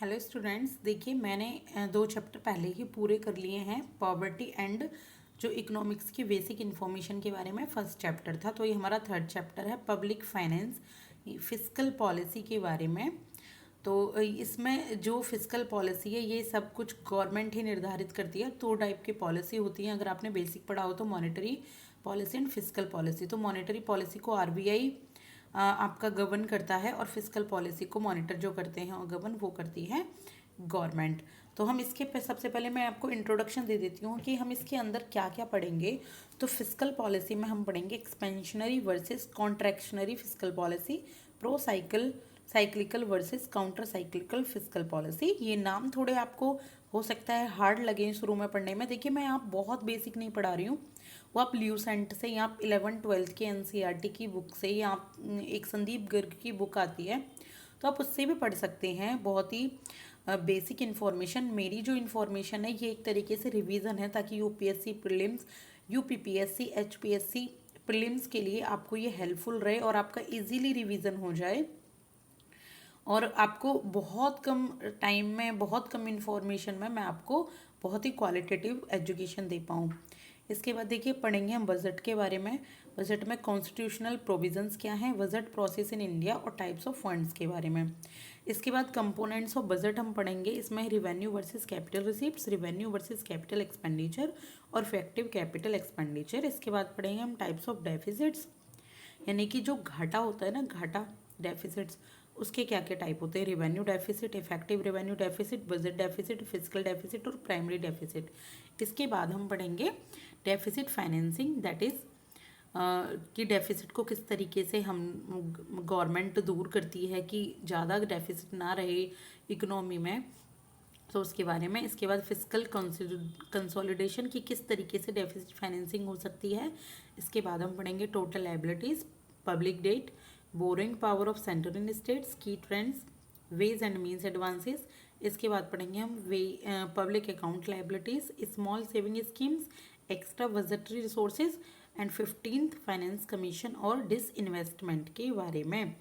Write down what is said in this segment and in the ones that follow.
Hello students, देखिए मैंने दो चैप्टर पहले ही पूरे कर लिए हैं। पॉवर्टी एंड जो इकोनॉमिक्स की बेसिक इन्फॉर्मेशन के बारे में फर्स्ट चैप्टर था, तो ये हमारा थर्ड चैप्टर है पब्लिक फाइनेंस फिस्कल पॉलिसी के बारे में। तो इसमें जो फिस्कल पॉलिसी है ये सब कुछ गवर्नमेंट ही निर्धारित करती है। दो टाइप की पॉलिसी होती है, अगर आपने बेसिक पढ़ा हो तो monetary policy and fiscal policy. तो मॉनेटरी पॉलिसी को आरबीआई आपका गवर्न करता है और फिस्कल पॉलिसी को मॉनिटर जो करते हैं और गवर्न वो करती है गवर्नमेंट। तो हम इसके पे सबसे पहले मैं आपको इंट्रोडक्शन दे देती हूँ कि हम इसके अंदर क्या क्या पढ़ेंगे। तो फिस्कल पॉलिसी में हम पढ़ेंगे expansionary versus contractionary fiscal policy, pro cyclical versus counter cyclical fiscal policy. ये नाम थोड़े आपको हो सकता है हार्ड लगे शुरू में पढ़ने में। देखिए मैं आप बहुत बेसिक नहीं पढ़ा रही हूँ, वो आप ल्यूसेंट से या आप 11वीं 12वीं के एनसीईआरटी की बुक से या आप एक संदीप गर्ग की बुक आती है तो आप उससे भी पढ़ सकते हैं। बहुत ही बेसिक इन्फॉर्मेशन, मेरी जो इन्फॉर्मेशन है ये एक तरीके से रिवीजन है ताकि UPSC prelims, UPPSC, HPSC prelims के लिए आपको ये हेल्पफुल रहे और आपका इजीली रिवीजन हो जाए और आपको बहुत कम टाइम में, बहुत कम इन्फॉर्मेशन में मैं आपको बहुत ही क्वालिटेटिव एजुकेशन दे पाऊँ। इसके बाद देखिए पढ़ेंगे हम बजट के बारे में। बजट में कॉन्स्टिट्यूशनल प्रोविजंस क्या हैं, बजट प्रोसेस इन इंडिया और टाइप्स ऑफ फंड्स के बारे में। इसके बाद कंपोनेंट्स ऑफ बजट हम पढ़ेंगे। इसमें revenue versus capital receipts, revenue versus capital expenditure और इफेक्टिव कैपिटल एक्सपेंडिचर। इसके बाद पढ़ेंगे हम टाइप्स ऑफ डेफिसिट्स, यानी कि जो घाटा होता है ना, घाटा डेफिसिट्स, उसके क्या क्या टाइप होते हैं। Revenue deficit, effective revenue deficit, budget deficit, physical deficit और प्राइमरी डेफिसिट। इसके बाद हम पढ़ेंगे डेफिसिट फाइनेंसिंग, दैट इज़ कि डेफिसिट को किस तरीके से हम गवर्नमेंट दूर करती है कि ज़्यादा डेफिसिट ना रहे इकोनॉमी में, तो उसके बारे में। इसके बाद फिजिकल कंसोलिडेशन की किस तरीके से डेफिसिट फाइनेंसिंग हो सकती है। इसके बाद हम पढ़ेंगे total liabilities, public debt, borrowing power of central states, key trends, ways and means advances. इसके बाद पढ़ेंगे हम public account liabilities, small saving schemes, extra budgetary resources and 15th finance commission और डिसइन्वेस्टमेंट के बारे में।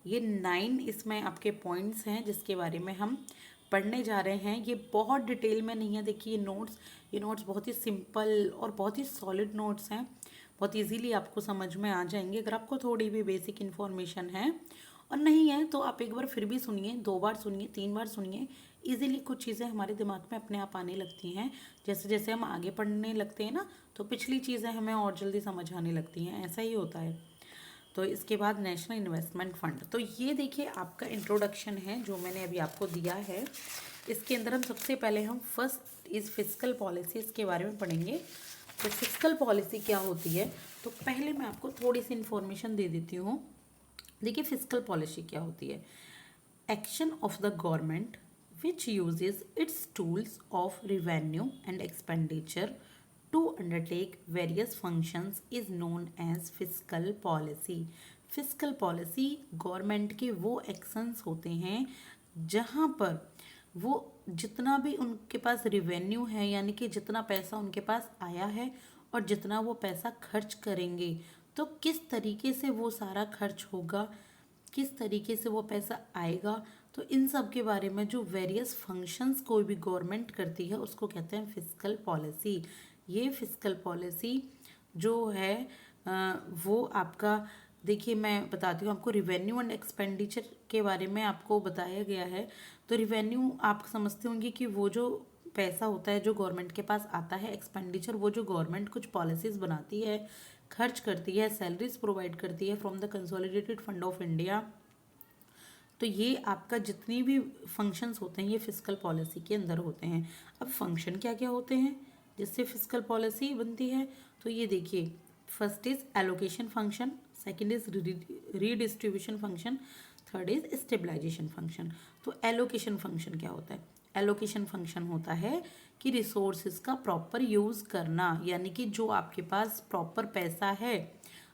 ये 9 इसमें आपके पॉइंट्स हैं जिसके बारे में हम पढ़ने जा रहे हैं। ये बहुत डिटेल में नहीं है। देखिए ये नोट्स बहुत ही सिंपल और बहुत ही सॉलिड नोट्स हैं, बहुत इजीली आपको समझ में आ जाएंगे अगर आपको थोड़ी भी बेसिक इन्फॉर्मेशन है। और नहीं है तो आप एक बार फिर भी सुनिए, 2 बार सुनिए, 3 बार सुनिए। इजीली कुछ चीज़ें हमारे दिमाग में अपने आप आने लगती हैं। जैसे जैसे हम आगे पढ़ने लगते हैं ना, तो पिछली चीज़ें हमें और जल्दी समझ आने लगती हैं, ऐसा ही होता है। तो इसके बाद नेशनल इन्वेस्टमेंट फंड, तो ये देखिए आपका इंट्रोडक्शन है जो मैंने अभी आपको दिया है। इसके अंदर हम सबसे पहले हम फर्स्ट इज फिस्कल पॉलिसीज़ के बारे में पढ़ेंगे। तो फिस्कल पॉलिसी क्या होती है, तो पहले मैं आपको थोड़ी सी इन्फॉर्मेशन दे देती हूँ। देखिए फिस्कल पॉलिसी क्या होती है, action of the government which uses its tools of revenue and expenditure to undertake various functions is known as fiscal policy. fiscal policy government के वो एक्शंस होते हैं जहाँ पर वो जितना भी उनके पास रिवेन्यू है, यानी कि जितना पैसा उनके पास आया है और जितना वो पैसा खर्च करेंगे, तो किस तरीके से वो सारा खर्च होगा, किस तरीके से वो पैसा आएगा, तो इन सब के बारे में जो वेरियस फंक्शंस कोई भी गवर्नमेंट करती है उसको कहते हैं फिस्कल पॉलिसी। ये फिस्कल पॉलिसी जो है वो आपका, देखिए मैं बताती हूँ आपको, रिवेन्यू एंड एक्सपेंडिचर के बारे में आपको बताया गया है। तो रिवेन्यू आप समझते होंगे कि वो जो पैसा होता है जो गवर्नमेंट के पास आता है। एक्सपेंडिचर वो जो गवर्नमेंट कुछ पॉलिसीज़ बनाती है, खर्च करती है, सैलरीज प्रोवाइड करती है from the consolidated fund of India. तो ये आपका जितनी भी फंक्शंस होते हैं ये फिस्कल पॉलिसी के अंदर होते हैं। अब फंक्शन क्या क्या होते हैं जिससे फिस्कल पॉलिसी बनती है, तो ये देखिए, first is allocation function, second is redistribution function, third is stabilization function. तो एलोकेशन फंक्शन क्या होता है, एलोकेशन फंक्शन होता है कि रिसोर्सेज का प्रॉपर यूज़ करना, यानी कि जो आपके पास प्रॉपर पैसा है,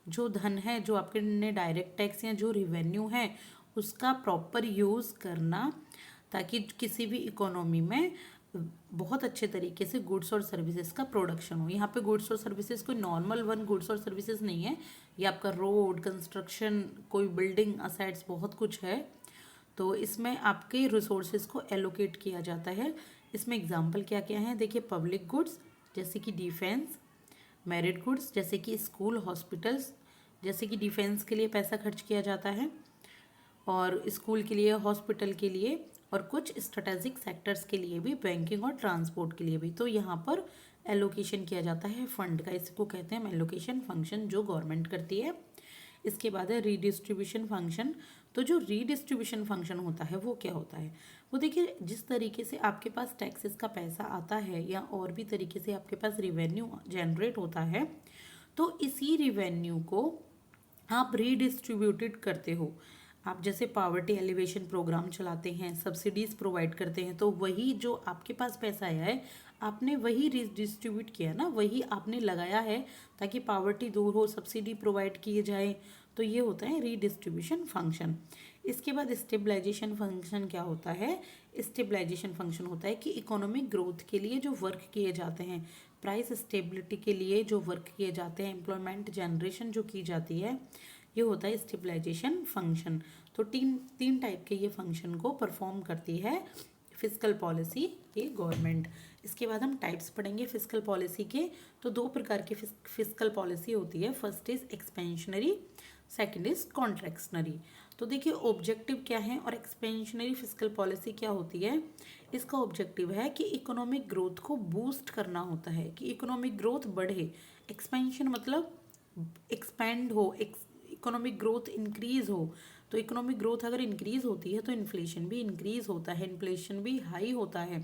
जो धन है, जो आपके ने डायरेक्ट टैक्स या जो रिवेन्यू है उसका प्रॉपर यूज़ करना, ताकि किसी भी इकोनॉमी में बहुत अच्छे तरीके से गुड्स और सर्विसेज का प्रोडक्शन हो। यहाँ पे गुड्स और सर्विसेज कोई नॉर्मल वन गुड्स और सर्विसेज नहीं है, ये आपका रोड, कंस्ट्रक्शन, कोई बिल्डिंग असेट्स, बहुत कुछ है। तो इसमें आपके रिसोर्सेज को एलोकेट किया जाता है। इसमें एग्जाम्पल क्या क्या हैं देखिए, पब्लिक गुड्स जैसे कि डिफेंस, मेरिट गुड्स जैसे कि स्कूल हॉस्पिटल्स, जैसे कि डिफेंस के लिए पैसा खर्च किया जाता है और स्कूल के लिए, हॉस्पिटल के लिए, और कुछ स्ट्रेटेजिक सेक्टर्स के लिए भी, बैंकिंग और ट्रांसपोर्ट के लिए भी। तो यहाँ पर एलोकेशन किया जाता है फंड का, इसको कहते हैं एलोकेशन फंक्शन जो गवर्नमेंट करती है। इसके बाद है रीडिस्ट्रीब्यूशन फंक्शन। तो जो रीडिस्ट्रीब्यूशन फंक्शन होता है वो क्या होता है, वो देखिए जिस तरीके से आपके पास टैक्सेस का पैसा आता है या और भी तरीके से आपके पास रिवेन्यू जनरेट होता है, तो इसी रिवेन्यू को आप रीडिस्ट्रीब्यूटेड करते हो। आप जैसे पावर्टी एलिवेशन प्रोग्राम चलाते हैं, सब्सिडीज प्रोवाइड करते हैं, तो वही जो आपके पास पैसा आया है आपने वही रिडिस्ट्रीब्यूट किया ना, वही आपने लगाया है ताकि पावर्टी दूर हो, सब्सिडी प्रोवाइड किए जाए। तो ये होता है रीडिस्ट्रीब्यूशन फंक्शन। इसके बाद स्टेबलाइजेशन फंक्शन क्या होता है, स्टेबलाइजेशन फंक्शन होता है कि इकोनॉमिक ग्रोथ के लिए जो वर्क किए जाते हैं, प्राइस स्टेबिलिटी के लिए जो वर्क किए जाते हैं, एम्प्लॉयमेंट जनरेशन जो की जाती है, ये होता है स्टेबलाइजेशन फंक्शन। तो तीन टाइप के ये फंक्शन को परफॉर्म करती है फिस्कल पॉलिसी ये गवर्नमेंट। इसके बाद हम टाइप्स पढ़ेंगे फिस्कल पॉलिसी के। तो दो प्रकार की फिस्कल पॉलिसी होती है, first is expansionary, second is contractionary. तो देखिए ऑब्जेक्टिव क्या है और एक्सपेंशनरी फिस्कल पॉलिसी क्या होती है। इसका ऑब्जेक्टिव है कि इकोनॉमिक ग्रोथ को बूस्ट करना होता है, कि इकोनॉमिक ग्रोथ बढ़े। एक्सपेंशन मतलब एक्सपेंड हो, इकोनॉमिक ग्रोथ इंक्रीज हो। तो इकोनॉमिक ग्रोथ अगर इंक्रीज होती है तो इन्फ्लेशन भी इंक्रीज होता है, इन्फ्लेशन भी हाई होता है,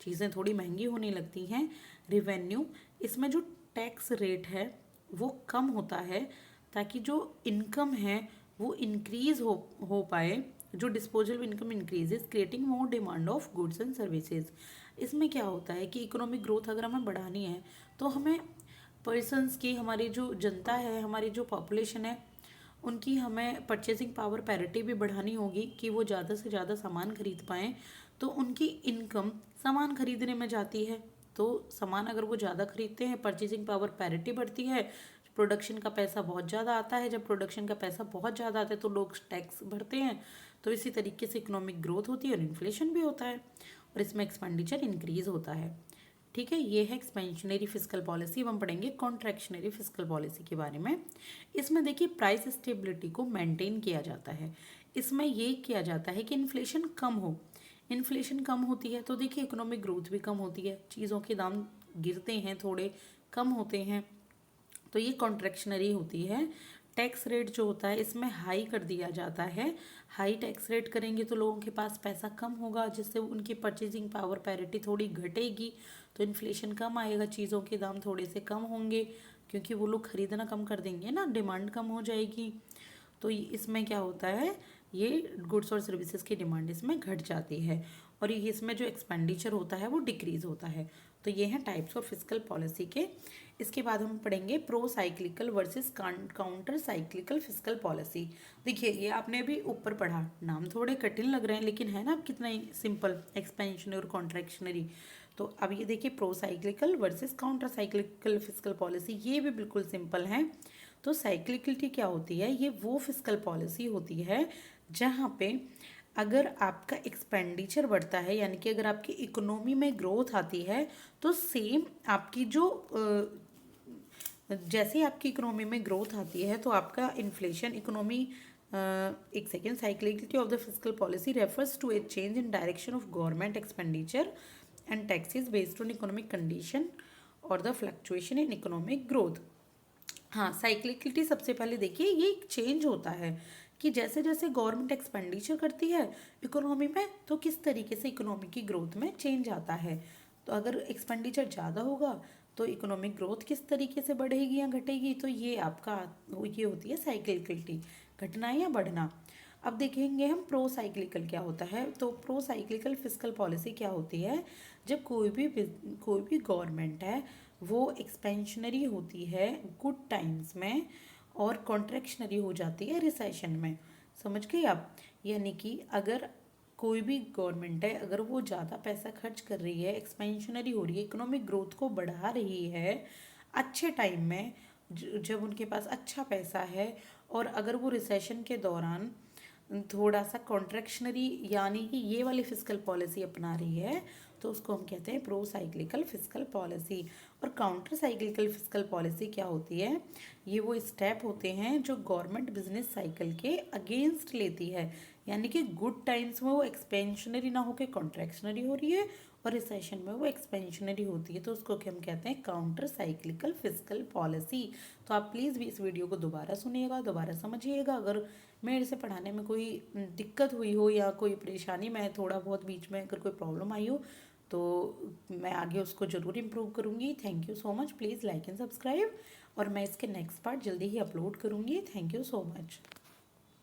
चीज़ें थोड़ी महंगी होने लगती हैं। रिवेन्यू, इसमें जो टैक्स रेट है वो कम होता है ताकि जो इनकम है वो इंक्रीज हो पाए। जो disposable income increases creating more demand of goods and services. इसमें क्या होता है कि इकोनॉमिक ग्रोथ अगर हमें बढ़ानी है तो हमें पर्सनस की, हमारी जो जनता है, हमारी जो पॉपुलेशन है, उनकी हमें परचेसिंग पावर पैरिटी भी बढ़ानी होगी कि वो ज़्यादा से ज़्यादा सामान खरीद पाएँ। तो उनकी इनकम सामान खरीदने में जाती है, तो सामान अगर वो ज़्यादा खरीदते हैं परचेसिंग पावर पैरिटी बढ़ती है, प्रोडक्शन का पैसा बहुत ज़्यादा आता है। जब प्रोडक्शन का पैसा बहुत ज़्यादा आता है तो लोग टैक्स भरते हैं, तो इसी तरीके से इकोनॉमिक ग्रोथ होती है और इन्फ्लेशन भी होता है और इसमें एक्सपेंडिचर इंक्रीज होता है। ठीक है, ये है एक्सपेंशनरी फिस्कल पॉलिसी। अब हम पढ़ेंगे कॉन्ट्रैक्शनरी फिस्कल पॉलिसी के बारे में। इसमें देखिए प्राइस स्टेबिलिटी को मेंटेन किया जाता है। इसमें ये किया जाता है कि इन्फ्लेशन कम हो। इन्फ्लेशन कम होती है तो देखिए इकोनॉमिक ग्रोथ भी कम होती है, चीज़ों के दाम गिरते हैं, थोड़े कम होते हैं, तो ये कॉन्ट्रैक्शनरी होती है। टैक्स रेट जो होता है इसमें हाई कर दिया जाता है। हाई टैक्स रेट करेंगे तो लोगों के पास पैसा कम होगा, जिससे उनकी परचेजिंग पावर पैरिटी थोड़ी घटेगी, तो इन्फ्लेशन कम आएगा, चीज़ों के दाम थोड़े से कम होंगे क्योंकि वो लोग खरीदना कम कर देंगे ना, डिमांड कम हो जाएगी। तो इसमें क्या होता है, ये गुड्स और सर्विसेज की डिमांड इसमें घट जाती है और ये इसमें जो एक्सपेंडिचर होता है वो डिक्रीज होता है। तो ये हैं टाइप्स ऑफ फिस्कल पॉलिसी के। इसके बाद हम पढ़ेंगे pro cyclical versus counter cyclical fiscal policy. देखिए ये आपने भी ऊपर पढ़ा, नाम थोड़े कठिन लग रहे हैं लेकिन है ना कितना ही सिंपल, एक्सपेंशनरी और कॉन्ट्रैक्शनरी। तो अब ये देखिए pro cyclical versus counter cyclical fiscal policy, ये भी बिल्कुल सिंपल है। तो साइक्लिकलिटी क्या होती है, ये वो फिस्कल पॉलिसी होती है जहाँ पे अगर आपका एक्सपेंडिचर बढ़ता है, यानी कि अगर आपकी इकोनॉमी में ग्रोथ आती है तो सेम आपकी जो जैसे आपकी इकोनॉमी में ग्रोथ आती है तो आपका इन्फ्लेशन इकोनॉमी, एक second, cyclicality of the fiscal policy refers to a change in direction of government expenditure and taxes based on economic condition और the fluctuation in economic growth. हाँ, साइक्लिकलिटी सबसे पहले देखिए ये एक चेंज होता है कि जैसे जैसे गवर्नमेंट एक्सपेंडिचर करती है इकोनॉमी में तो किस तरीके से इकोनॉमी की ग्रोथ में चेंज आता है। तो अगर एक्सपेंडिचर ज़्यादा होगा तो इकोनॉमिक ग्रोथ किस तरीके से बढ़ेगी या घटेगी, तो ये आपका ये होती है साइक्लिकलिटी, घटना या बढ़ना। अब देखेंगे हम प्रो साइक्लिकल क्या होता है। तो प्रो साइक्लिकल फिस्कल पॉलिसी क्या होती है, जब कोई भी गवर्नमेंट है वो एक्सपेंशनरी होती है गुड टाइम्स में और कॉन्ट्रैक्शनरी हो जाती है रिसेशन में। समझ गए आप, यानी कि अगर कोई भी गवर्नमेंट है अगर वो ज़्यादा पैसा खर्च कर रही है, एक्सपेंशनरी हो रही है, इकोनॉमिक ग्रोथ को बढ़ा रही है अच्छे टाइम में, जब उनके पास अच्छा पैसा है, और अगर वो रिसेशन के दौरान थोड़ा सा कॉन्ट्रैक्शनरी यानी कि ये वाली फिजिकल पॉलिसी अपना रही है तो उसको हम कहते हैं प्रो साइक्लिकल फिजिकल पॉलिसी। और काउंटर साइक्लिकल फिजिकल पॉलिसी क्या होती है? ये वो स्टेप होते हैं जो गवर्नमेंट बिजनेस साइकिल के अगेंस्ट लेती है, यानी कि गुड टाइम्स में वो एक्सपेंशनरी ना होकर कॉन्ट्रैक्शनरी हो रही है और रिसेशन में वो एक्सपेंशनरी होती है, तो उसको हम कहते हैं काउंटर साइक्लिकल फिजिकल पॉलिसी। तो आप प्लीज़ भी इस वीडियो को दोबारा सुनिएगा, दोबारा समझिएगा। अगर मेरे से पढ़ाने में कोई दिक्कत हुई हो या कोई परेशानी, मैं थोड़ा बहुत बीच में अगर कोई प्रॉब्लम आई हो तो मैं आगे उसको ज़रूर इम्प्रूव करूँगी। Thank you so much, please like and subscribe. और मैं इसके नेक्स्ट पार्ट जल्दी ही अपलोड करूँगी। Thank you so much.